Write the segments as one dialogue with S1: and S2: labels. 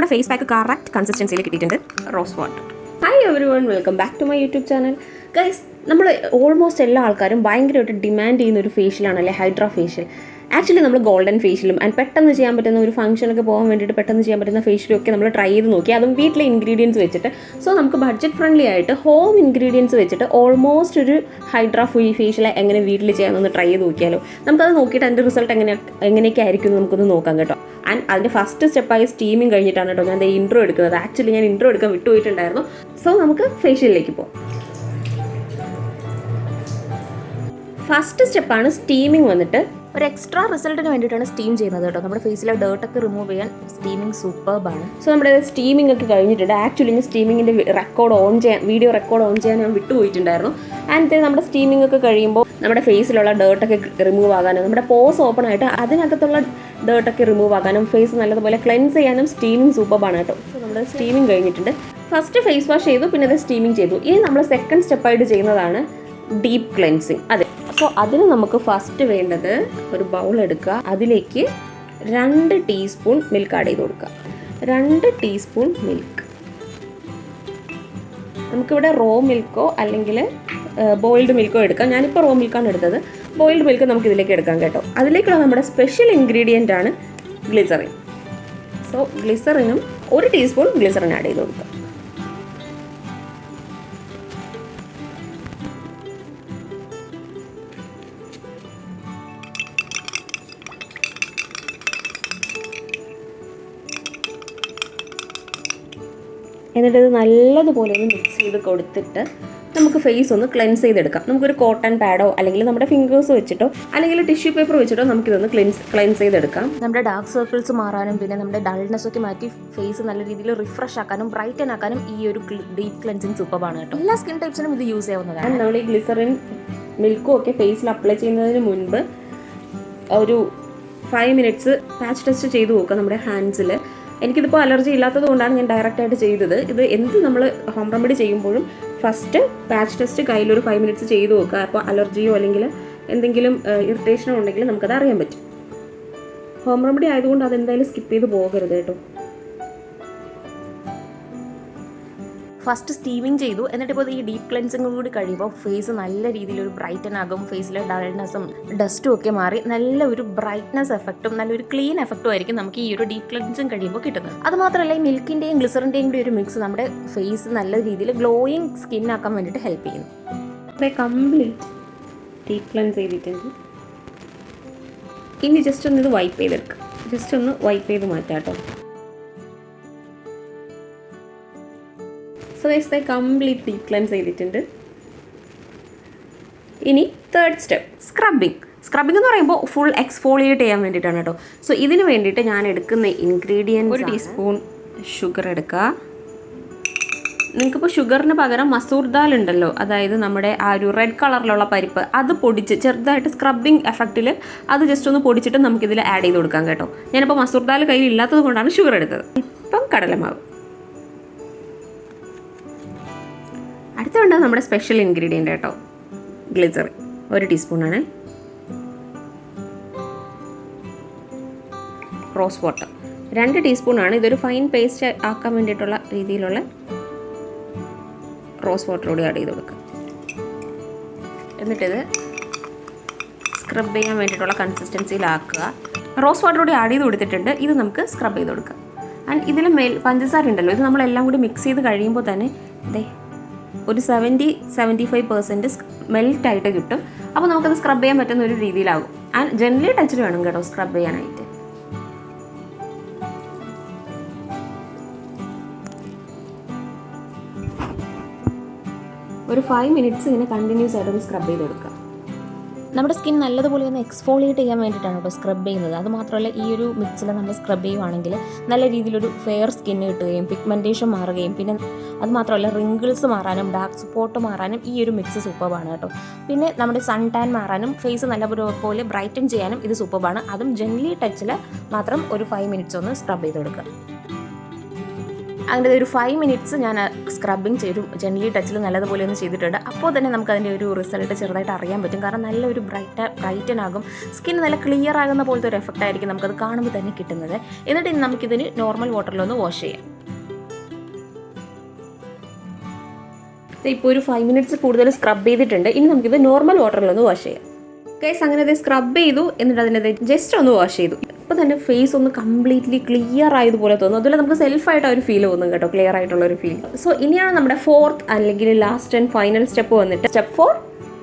S1: നമ്മുടെ face pack correct കൺസിസ്റ്റൻസിയിൽ കിട്ടിയിട്ടുണ്ട്. Rose water. Hi everyone, welcome back to my YouTube channel. Guys, നമ്മൾ almost എല്ലാ ആൾക്കാരും ഭയങ്കരമായിട്ട് ഡിമാൻഡ് ചെയ്യുന്ന ഒരു ഫേഷ്യലാണല്ലേ ഹൈഡ്രാ ഫേഷ്യൽ. ആക്ച്വലി നമ്മൾ ഗോൾഡൻ ഫേഷ്യലും ആൻഡ് പെട്ടെന്ന് ചെയ്യാൻ പറ്റുന്ന ഒരു ഫംഗ്ഷനൊക്കെ പോകാൻ വേണ്ടിയിട്ട് പെട്ടെന്ന് ചെയ്യാൻ പറ്റുന്ന ഫേഷ്യലും ഒക്കെ നമ്മൾ ട്രൈ ചെയ്ത് നോക്കി, അതും വീട്ടിലെ ഇൻഗ്രീഡിയൻസ് വെച്ചിട്ട്. സോ നമുക്ക് ബഡ്ജറ്റ് ഫ്രണ്ട്ലി ആയിട്ട് ഹോം ഇൻഗ്രീഡിയൻസ് വെച്ചിട്ട് ഓൾമോസ്റ്റ് ഒരു ഹൈഡ്രാ ഫേഷ്യൽ എങ്ങനെ വീട്ടിൽ ചെയ്യാമെന്നൊന്ന് ട്രൈ ചെയ്ത് നോക്കിയാലോ. നമുക്കത് നോക്കിയിട്ട് അതിൻ്റെ റിസൾട്ട് എങ്ങനെയൊക്കെ ആയിരിക്കും എന്ന് നമുക്കൊന്ന് നോക്കാം കേട്ടോ. ആൻഡ് അതിൻ്റെ ഫസ്റ്റ് സ്റ്റെപ്പായി സ്റ്റീമിങ് കഴിഞ്ഞിട്ടാണ് കേട്ടോ ഞാൻ ഇൻട്രോ എടുക്കുന്നത്. ആക്ച്വലി ഞാൻ ഇൻട്രോ എടുക്കാൻ വിട്ടുപോയിട്ടുണ്ടായിരുന്നു. സോ നമുക്ക് ഫേഷ്യലിലേക്ക് പോകാം. ഫസ്റ്റ് സ്റ്റെപ്പാണ് സ്റ്റീമിങ്. വന്നിട്ട് ഒരു എക്സ്ട്രാ റിസൾട്ടിന് വേണ്ടിയിട്ടാണ് സ്റ്റീം ചെയ്യുന്നത് കേട്ടോ. നമ്മുടെ ഫേസിലെ ഡേർട്ടൊക്കെ റിമൂവ് ചെയ്യാൻ സ്റ്റീമിങ് സൂപ്പർബാണ്. സോ നമ്മുടെ സ്റ്റീമിംഗ് ഒക്കെ കഴിഞ്ഞിട്ടുണ്ട്. ആക്ച്വലി ഞാൻ സ്റ്റീമിങ്ങിൻ്റെ വീഡിയോ റെക്കോർഡ് ഓൺ ചെയ്യാൻ ഞാൻ വിട്ടുപോയിട്ടുണ്ടായിരുന്നു. ആൻഡ് നമ്മുടെ സ്റ്റീമിംഗ് ഒക്കെ കഴിയുമ്പോൾ നമ്മുടെ ഫേസിലുള്ള ഡേർട്ടൊക്കെ റിമൂവ് ആകാനും നമ്മുടെ പോസ് ഓപ്പൺ ആയിട്ട് അതിനകത്തുള്ള ഡേർട്ടൊക്കെ റിമൂവ് ആകാനും ഫേസ് നല്ലതുപോലെ ക്ലെൻസ് ചെയ്യാനും സ്റ്റീമിംഗ് സൂപ്പർബാണ് കേട്ടോ. സോ നമ്മുടെ സ്റ്റീമിംഗ് കഴിഞ്ഞിട്ടുണ്ട്. ഫസ്റ്റ് ഫേസ് വാഷ് ചെയ്തു, പിന്നെ അത് സ്റ്റീമിംഗ് ചെയ്തു. ഇനി നമ്മൾ സെക്കൻഡ് സ്റ്റെപ്പായിട്ട് ചെയ്യുന്നതാണ് ഡീപ്പ് ക്ലെൻസിങ്. അതെ, സോ അതിന് നമുക്ക് ഫസ്റ്റ് വേണ്ടത് ഒരു ബൗൾ എടുക്കുക. അതിലേക്ക് 2 ടീസ്പൂൺ മിൽക്ക് ആഡ് ചെയ്ത് കൊടുക്കുക. 2 ടീസ്പൂൺ മിൽക്ക്. നമുക്കിവിടെ റോ മിൽക്കോ അല്ലെങ്കിൽ ബോയിൽഡ് മിൽക്കോ എടുക്കാം. ഞാനിപ്പോൾ റോ മിൽക്കാണ് എടുത്തത്. ബോയിൽഡ് മിൽക്ക് നമുക്ക് ഇതിലേക്ക് എടുക്കാം കേട്ടോ. അതിലേക്കുള്ള നമ്മുടെ സ്പെഷ്യൽ ഇൻഗ്രീഡിയൻ്റ് ആണ് ഗ്ലിസറിൻ. സോ ഗ്ലിസറിനും 1 ടീസ്പൂൺ ഗ്ലിസറിൻ ആഡ് ചെയ്ത് കൊടുക്കുക. എന്നിട്ട് ഇത് നല്ലതുപോലെ ഒന്ന് മിക്സ് ചെയ്ത് കൊടുത്തിട്ട് നമുക്ക് ഫേസ് ഒന്ന് ക്ലെൻസ് ചെയ്തെടുക്കാം. നമുക്കൊരു കോട്ടൺ പാഡോ അല്ലെങ്കിൽ നമ്മുടെ ഫിംഗേഴ്സ് വെച്ചിട്ടോ അല്ലെങ്കിൽ ടിഷ്യൂ പേപ്പർ വെച്ചിട്ടോ നമുക്കിതൊന്ന് ക്ലെൻസ് ചെയ്തെടുക്കാം. നമ്മുടെ ഡാർക്ക് സർക്കിൾസ് മാറാനും പിന്നെ നമ്മുടെ ഡൾനെസ് ഒക്കെ മാറ്റി ഫേസ് നല്ല രീതിയിൽ റിഫ്രഷ് ആക്കാനും ബ്രൈറ്റൻ ആക്കാനും ഈ ഒരു ഡീപ്പ് ക്ലെൻസിങ് സൂപ്പറാണ് കേട്ടോ. എല്ലാ സ്കിൻ ടൈപ്സിനും ഇത് യൂസ് ചെയ്യാവുന്നതാണ്. നമ്മൾ ഈ ഗ്ലിസറിൻ മിൽക്കും ഒക്കെ ഫേസിൽ അപ്ലൈ ചെയ്യുന്നതിന് മുൻപ് ഒരു 5 മിനിറ്റ്സ് പാച്ച് ടെസ്റ്റ് ചെയ്ത് നോക്കുക നമ്മുടെ ഹാൻഡ്സിൽ. എനിക്കിതിപ്പോൾ അലർജി ഇല്ലാത്തത് കൊണ്ടാണ് ഞാൻ ഡയറക്റ്റായിട്ട് ചെയ്തത്. ഇത് എന്ത് നമ്മൾ ഹോം റെമഡി ചെയ്യുമ്പോഴും ഫസ്റ്റ് പാച്ച് ടെസ്റ്റ് കയ്യിലൊരു 5 മിനിറ്റ്സ് ചെയ്ത് നോക്കുക. അപ്പോൾ അലർജിയോ അല്ലെങ്കിൽ എന്തെങ്കിലും ഇറിറ്റേഷനോ ഉണ്ടെങ്കിൽ നമുക്കത് അറിയാൻ പറ്റും. ഹോം റെമഡി ആയതുകൊണ്ട് അതെന്തായാലും സ്കിപ്പ് ചെയ്ത് പോകരുത് കേട്ടോ. ഫസ്റ്റ് സ്റ്റീമിങ് ചെയ്തു. എന്നിട്ടിപ്പോൾ ഈ ഡീപ്പ് ക്ലെൻസിങ് കൂടി കഴിയുമ്പോൾ ഫേസ് നല്ല രീതിയിലൊരു ബ്രൈറ്റൻ ആകും. ഫേസിലെ ഡൾനെസ്സും ഡസ്റ്റും ഒക്കെ മാറി നല്ല ഒരു ബ്രൈറ്റ്നസ് എഫക്റ്റും നല്ലൊരു ക്ലീൻ എഫക്റ്റും ആയിരിക്കും നമുക്ക് ഈ ഒരു ഡീപ്പ് ക്ലെൻസിങ് കഴിയുമ്പോൾ കിട്ടുന്നത്. അതുമാത്രമല്ല ഈ മിൽക്കിൻ്റെയും ഗ്ലിസറിൻ്റെയും കൂടി ഒരു മിക്സ് നമ്മുടെ ഫേസ് നല്ല രീതിയിൽ ഗ്ലോയിങ് സ്കിൻ ആക്കാൻ വേണ്ടിയിട്ട് ഹെൽപ്പ് ചെയ്യുന്നു. കംപ്ലീറ്റ് ഡീപ്പ് ക്ലെൻസ് ചെയ്തിട്ടുണ്ട്. ഇനി ജസ്റ്റ് ഒന്ന് ഇത് വൈപ്പ് ചെയ്തെടുക്കുക. ജസ്റ്റ് ഒന്ന് വൈപ്പ് ചെയ്ത് മാറ്റാം കേട്ടോ. So guys, complete deep cleanse ചെയ്തിട്ടുണ്ട്. ഇനി തേർഡ് സ്റ്റെപ്പ് സ്ക്രബിങ്. സ്ക്രബിങ് എന്ന് പറയുമ്പോൾ ഫുൾ എക്സ്ഫോളിയേറ്റ് ചെയ്യാൻ വേണ്ടിയിട്ടാണ് കേട്ടോ. സോ ഇതിന് വേണ്ടിയിട്ട് ഞാൻ എടുക്കുന്ന ഇൻഗ്രീഡിയൻസ് 1 ടീസ്പൂൺ ഷുഗർ എടുക്കുക. നിങ്ങൾക്കിപ്പോൾ ഷുഗറിന് പകരം മസൂർ ദാൽ ഉണ്ടല്ലോ, അതായത് നമ്മുടെ ആ ഒരു റെഡ് കളറിലുള്ള പരിപ്പ്, അത് പൊടിച്ച് ചെറുതായിട്ട് സ്ക്രബിങ് എഫക്റ്റിൽ അത് ജസ്റ്റ് ഒന്ന് പൊടിച്ചിട്ട് നമുക്കിതിൽ ആഡ് ചെയ്ത് കൊടുക്കാം കേട്ടോ. ഞാനിപ്പോൾ മസൂർ ദാൽ കയ്യിൽ ഇല്ലാത്തത് കൊണ്ടാണ് ഷുഗർ എടുത്തത്. ഇപ്പം കടലമാവ്. അടുത്ത വേണ്ടത് നമ്മുടെ സ്പെഷ്യൽ ഇൻഗ്രീഡിയൻ്റ് കേട്ടോ, ഗ്ലിസറിൻ 1 ടീസ്പൂണാണ്. റോസ് വാട്ടർ 2 ടീസ്പൂണാണ്. ഇതൊരു ഫൈൻ പേസ്റ്റ് ആക്കാൻ വേണ്ടിയിട്ടുള്ള രീതിയിലുള്ള റോസ് വാട്ടർ കൂടി ആഡ് ചെയ്ത് കൊടുക്കുക. എന്നിട്ടിത് സ്ക്രബ് ചെയ്യാൻ വേണ്ടിയിട്ടുള്ള കൺസിസ്റ്റൻസിയിലാക്കുക. റോസ് വാട്ടർ കൂടി ആഡ് ചെയ്ത് കൊടുത്തിട്ടുണ്ട്. ഇത് നമുക്ക് സ്ക്രബ് ചെയ്ത് കൊടുക്കാം. ആൻഡ് ഇതിൽ പഞ്ചസാര ഉണ്ടല്ലോ, ഇത് നമ്മളെല്ലാം കൂടി മിക്സ് ചെയ്ത് കഴിയുമ്പോൾ തന്നെ ഒരു 70-75% മെൽറ്റായിട്ട് കിട്ടും. അപ്പോൾ നമുക്കത് സ്ക്രബ് ചെയ്യാൻ പറ്റുന്ന ഒരു രീതിയിലാകും. ആൻഡ് ജെന്റ്ലി ടച്ചിൽ വേണം കേട്ടോ സ്ക്രബ് ചെയ്യാനായിട്ട്. ഒരു 5 മിനിറ്റ്സ് ഇങ്ങനെ കണ്ടിന്യൂസ് ആയിട്ടൊന്ന് സ്ക്രബ് ചെയ്ത് കൊടുക്കുക. നമ്മുടെ സ്കിൻ നല്ലതുപോലെ ഒന്ന് എക്സ്ഫോളിയേറ്റ് ചെയ്യാൻ വേണ്ടിയിട്ടാണ് കേട്ടോ സ്ക്രബ് ചെയ്യുന്നത്. അതുമാത്രമല്ല ഈ ഒരു മിക്സിൽ നമ്മൾ സ്ക്രബ് ചെയ്യുവാണെങ്കിൽ നല്ല രീതിയിലൊരു ഫെയർ സ്കിന്ന് കിട്ടുകയും പിഗ്മെൻറ്റേഷൻ മാറുകയും പിന്നെ അതുമാത്രമല്ല റിങ്കിൾസ് മാറാനും ഡാർക്ക് സ്പോട്ട് മാറാനും ഈ ഒരു മിക്സ് സൂപ്പർബാണ് കേട്ടോ. പിന്നെ നമ്മുടെ സൺ ടാൻ മാറാനും ഫേസ് നല്ലപോലെ ബ്രൈറ്റൻ ചെയ്യാനും ഇത് സൂപ്പർബാണ്. അതും ജെന്റ്ലി ടച്ചിൽ മാത്രം ഒരു 5 മിനിറ്റ്സ് ഒന്ന് സ്ക്രബ് ചെയ്ത് കൊടുക്കുക. അങ്ങനെ ഒരു 5 മിനിറ്റ്സ് ഞാൻ സ്ക്രബിങ് ചെയ്തു, ജെന്റ്ലി ടച്ചിൽ നല്ലതുപോലെ ഒന്ന് ചെയ്തിട്ടുണ്ട്. അപ്പോൾ തന്നെ നമുക്ക് അതിൻ്റെ ഒരു റിസൾട്ട് ചെറുതായിട്ട് അറിയാൻ പറ്റും. കാരണം നല്ലൊരു ബ്രൈറ്റൻ ആകും, സ്കിൻ നല്ല ക്ലിയർ ആകുന്ന പോലത്തെ ഒരു എഫക്റ്റ് ആയിരിക്കും നമുക്കത് കാണുമ്പോൾ തന്നെ കിട്ടുന്നത്. എന്നിട്ട് ഇനി നമുക്കിതിന് നോർമൽ വാട്ടറിലൊന്ന് വാഷ് ചെയ്യാം. ഇപ്പോൾ ഒരു 5 മിനിറ്റ്സ് കൂടുതൽ സ്ക്രബ് ചെയ്തിട്ടുണ്ട്. ഇനി നമുക്കിത് നോർമൽ വാട്ടറിലൊന്ന് വാഷ് ചെയ്യാം. ഗൈസ്, അങ്ങനെ അത് സ്ക്രബ് ചെയ്തു, എന്നിട്ട് അതിൻ്റെ ജസ്റ്റ് ഒന്ന് വാഷ് ചെയ്തു. അപ്പോൾ തന്നെ ഫേസ് ഒന്ന് കംപ്ലീറ്റ്ലി ക്ലിയർ ആയതുപോലെ തോന്നും. അതുപോലെ നമുക്ക് സെൽഫായിട്ട് ഒരു ഫീൽ തോന്നും കേട്ടോ, ക്ലിയർ ആയിട്ടുള്ള ഒരു ഫീൽ. സോ ഇനിയാണ് നമ്മുടെ 4th അല്ലെങ്കിൽ ലാസ്റ്റ് ആൻഡ് ഫൈനൽ സ്റ്റെപ്പ് വന്നിട്ട് step 4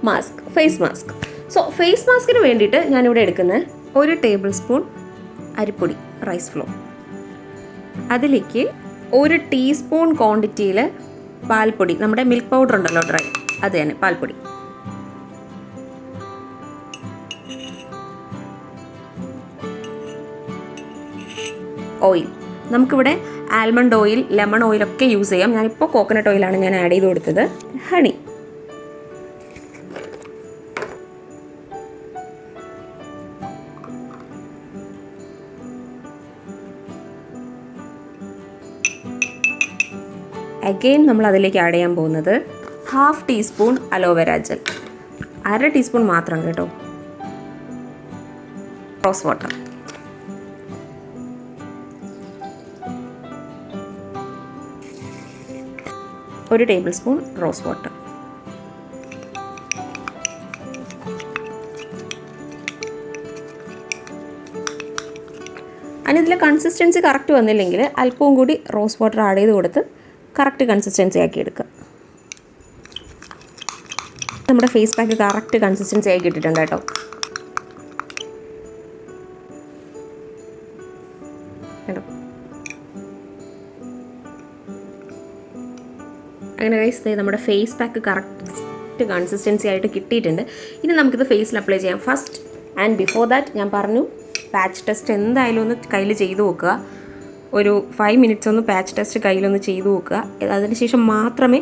S1: mask, face mask. So face മാസ്കിന് വേണ്ടിയിട്ട് ഞാനിവിടെ എടുക്കുന്നത് 1 ടേബിൾ സ്പൂൺ അരിപ്പൊടി, റൈസ് ഫ്ലോർ. അതിലേക്ക് 1 ടീസ്പൂൺ ക്വാണ്ടിറ്റിയിൽ പാൽപ്പൊടി, നമ്മുടെ മിൽക്ക് പൗഡർ ഉണ്ടല്ലോ ഡ്രൈ, അത് തന്നെ പാൽപ്പൊടി. ഓയിൽ, നമുക്കിവിടെ ആൽമണ്ട് ഓയിൽ, ലെമൺ ഓയിലൊക്കെ യൂസ് ചെയ്യാം. ഞാനിപ്പോൾ കോക്കനട്ട് ഓയിലാണ് ഞാൻ ആഡ് ചെയ്ത് കൊടുത്തത്. ഹണി, അഗെയിൻ നമ്മൾ അതിലേക്ക് ആഡ് ചെയ്യാൻ പോകുന്നത് 1/2 ടീസ്പൂൺ അലോവേര ജെൽ, 1/2 ടീസ്പൂൺ മാത്രം കേട്ടോ. റോസ് വാട്ടർ, ഒരു ടേബിൾ സ്പൂൺ റോസ് വാട്ടർ. അതിനിതിലെ കൺസിസ്റ്റൻസി കറക്റ്റ് വന്നില്ലെങ്കിൽ അല്പവും കൂടി റോസ് വാട്ടർ ആഡ് ചെയ്ത് കൊടുത്ത് കറക്റ്റ് കൺസിസ്റ്റൻസി ആക്കി എടുക്കുക. നമ്മുടെ ഫേസ് പാക്ക് കറക്റ്റ് കൺസിസ്റ്റൻസി ആയി കിട്ടിയിട്ടുണ്ട് കേട്ടോ. അങ്ങനെ ഗൈസ്, നമ്മുടെ ഫേസ് പാക്ക് കറക്റ്റ് കൺസിസ്റ്റൻസി ആയിട്ട് കിട്ടിയിട്ടുണ്ട്. ഇനി നമുക്കിത് ഫേസിൽ അപ്ലൈ ചെയ്യാം. ഫസ്റ്റ് ആൻഡ് ബിഫോർ ദാറ്റ് ഞാൻ പറഞ്ഞു, പാച്ച് ടെസ്റ്റ് എന്തായാലും ഒന്ന് കയ്യിൽ ചെയ്ത് നോക്കുക. ഒരു 5 മിനിറ്റ്സ് ഒന്ന് പാച്ച് ടെസ്റ്റ് കയ്യിലൊന്ന് ചെയ്ത് നോക്കുക. അതിനുശേഷം മാത്രമേ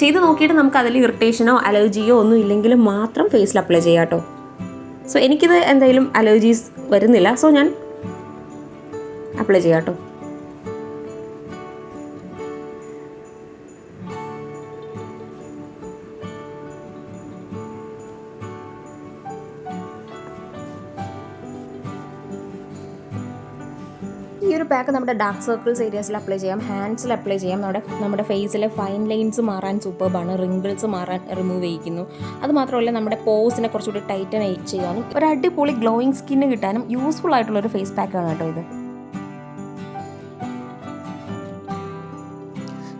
S1: ചെയ്ത് നോക്കിയിട്ട് നമുക്ക് അതിൽ ഇറിറ്റേഷനോ അലർജിയോ ഒന്നും ഇല്ലെങ്കിൽ മാത്രം ഫേസിൽ അപ്ലൈ ചെയ്യാം കേട്ടോ. സോ എനിക്കിത് എന്തായാലും അലർജീസ് വരുന്നില്ല, സോ ഞാൻ അപ്ലൈ ചെയ്യാം കേട്ടോ. ഈ ഒരു പാക്ക് നമ്മുടെ ഡാർക്ക് സർക്കിൾസ് ഏരിയാസിൽ അപ്ലൈ ചെയ്യാം, ഹാൻഡ്സിൽ അപ്ലൈ ചെയ്യാം. നമ്മുടെ ഫേസിലെ ഫൈൻ ലൈൻസ് മാറാൻ സൂപ്പർബാണ്, റിങ്കിൾസ് മാറാൻ റിമൂവ് ചെയ്യിക്കുന്നു. അതുമാത്രമല്ല നമ്മുടെ പോസിനെ കുറച്ചുകൂടി ടൈറ്റൻ ചെയ്യാനും ഒരു അടിപൊളി ഗ്ലോയിങ് സ്കിന്ന് കിട്ടാനും യൂസ്ഫുൾ ആയിട്ടുള്ളൊരു ഫേസ് പാക്കാണ് കേട്ടോ ഇത്.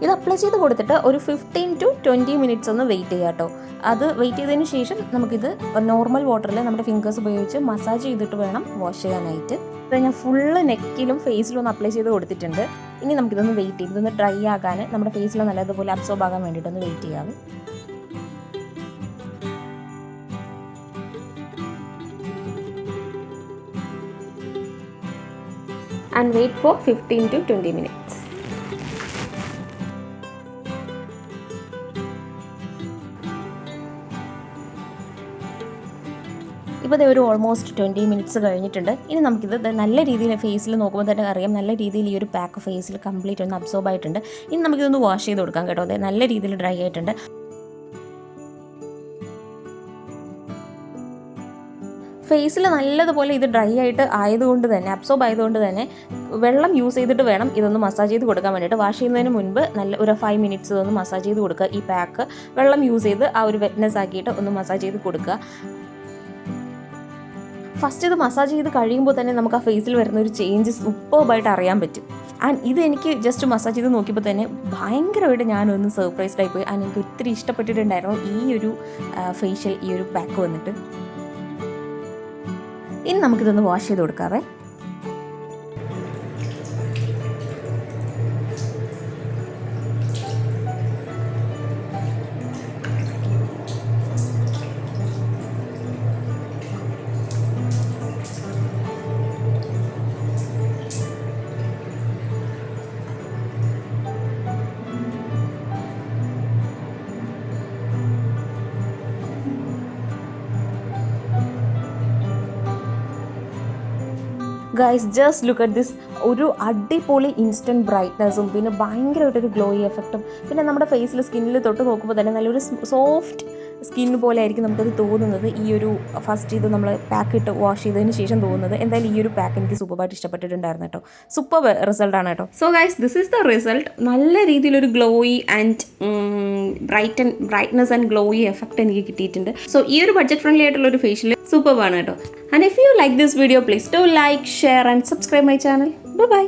S1: ഇത് അപ്ലൈ ചെയ്ത് കൊടുത്തിട്ട് ഒരു 15 to 20 മിനിറ്റ്സ് ഒന്ന് വെയിറ്റ് ചെയ്യാം കേട്ടോ. അത് വെയിറ്റ് ചെയ്തതിന് ശേഷം നമുക്കിത് നോർമൽ വാട്ടറിൽ നമ്മുടെ ഫിംഗേഴ്സ് ഉപയോഗിച്ച് മസാജ് ചെയ്തിട്ട് വേണം വാഷ് ചെയ്യാനായിട്ട്. ഇപ്പോൾ ഞാൻ ഫുള്ള് നെക്കിലും ഫേസിലും ഒന്ന് അപ്ലൈ ചെയ്ത് കൊടുത്തിട്ടുണ്ട്. ഇനി നമുക്കിതൊന്ന് വെയിറ്റ് ചെയ്ത് ഇതൊന്ന് ഡ്രൈ ആകാൻ, നമ്മുടെ ഫേസിൽ നല്ലതുപോലെ അബ്സോർബ് ആകാൻ വേണ്ടിയിട്ടൊന്ന് വെയിറ്റ് ചെയ്യാം. And wait for 15 to 20 minutes. ഇപ്പോൾ ഇത് ഒരു ഓൾമോസ്റ്റ് 20 മിനിറ്റ്സ് കഴിഞ്ഞിട്ടുണ്ട്. ഇനി നമുക്കിത് നല്ല രീതിയിൽ ഫേസിൽ നോക്കുമ്പോൾ തന്നെ അറിയാം, നല്ല രീതിയിൽ ഈ ഒരു പാക്ക് ഫേസിൽ കംപ്ലീറ്റ് ഒന്ന് അബ്സോർബ് ആയിട്ടുണ്ട്. ഇനി നമുക്കിതൊന്ന് വാഷ് ചെയ്ത് കൊടുക്കാം കേട്ടോ. അതെ, നല്ല രീതിയിൽ ഡ്രൈ ആയിട്ടുണ്ട്. ഫേസിൽ നല്ലതുപോലെ ഇത് ഡ്രൈ ആയിട്ട് ആയതുകൊണ്ട് തന്നെ, അബ്സോർബ് ആയതുകൊണ്ട് തന്നെ വെള്ളം യൂസ് ചെയ്തിട്ട് വേണം ഇതൊന്ന് മസാജ് ചെയ്ത് കൊടുക്കാൻ വേണ്ടിയിട്ട്. വാഷ് ചെയ്യുന്നതിന് മുൻപ് നല്ല ഒരു 5 മിനിറ്റ്സ് ഇതൊന്ന് മസാജ് ചെയ്ത് കൊടുക്കുക. ഈ പാക്ക് വെള്ളം യൂസ് ചെയ്ത് ആ ഒരു വെറ്റ്നെസ് ആക്കിയിട്ട് ഒന്ന് മസാജ് ചെയ്ത് കൊടുക്കുക. ഫസ്റ്റ് ഇത് മസാജ് ചെയ്ത് കഴിയുമ്പോൾ തന്നെ നമുക്ക് ആ ഫേസിൽ വരുന്ന ഒരു ചേഞ്ച് സൂപ്പർബായിട്ട് അറിയാൻ പറ്റും. ആൻഡ് ഇത് എനിക്ക് ജസ്റ്റ് മസാജ് ചെയ്ത് നോക്കിയപ്പോൾ തന്നെ ഭയങ്കരമായിട്ട് ഞാനൊന്ന് സർപ്രൈസ്ഡ് ആയിപ്പോയി. ആൻഡ് എനിക്ക് ഒത്തിരി ഇഷ്ടപ്പെട്ടിട്ടുണ്ടായിരുന്നു ഈ ഒരു ഫേഷ്യൽ, ഈ ഒരു പാക്ക് വന്നിട്ട്. ഇനി നമുക്കിതൊന്ന് വാഷ് ചെയ്ത് കൊടുക്കാവേ. Guys just look at this. ഒരു അടിപൊളി ഇൻസ്റ്റൻറ്റ് ബ്രൈറ്റ്നസ്സും പിന്നെ ഭയങ്കരമായിട്ടൊരു ഗ്ലോയി എഫക്റ്റും പിന്നെ നമ്മുടെ ഫേസിൽ സ്കിന്നിൽ തൊട്ട് നോക്കുമ്പോൾ തന്നെ നല്ലൊരു സോഫ്റ്റ് സ്കിൻ പോലെ ആയിരിക്കും നമുക്കത് തോന്നുന്നത്. ഈ ഒരു ഫസ്റ്റ് ഇത് നമ്മൾ പാക്ക് ഇട്ട് വാഷ് ചെയ്തതിന് ശേഷം തോന്നുന്നത്. എന്തായാലും ഈ ഒരു പാക്ക് എനിക്ക് സൂപ്പറായിട്ട് ഇഷ്ടപ്പെട്ടിട്ടുണ്ടായിരുന്നു കേട്ടോ. സൂപ്പർ റിസൾട്ടാണ് കേട്ടോ. So guys this is the result. നല്ല രീതിയിലൊരു glowy and brightness and glowy effect എനിക്ക് കിട്ടിയിട്ടുണ്ട്. സോ ഈ ഒരു ബഡ്ജറ്റ് ഫ്രണ്ട്ലി ആയിട്ടുള്ള ഒരു ഫേഷ്യൽ സൂപ്പറാണ് കേട്ടോ. And if you like this video please do like, share and subscribe my channel. By.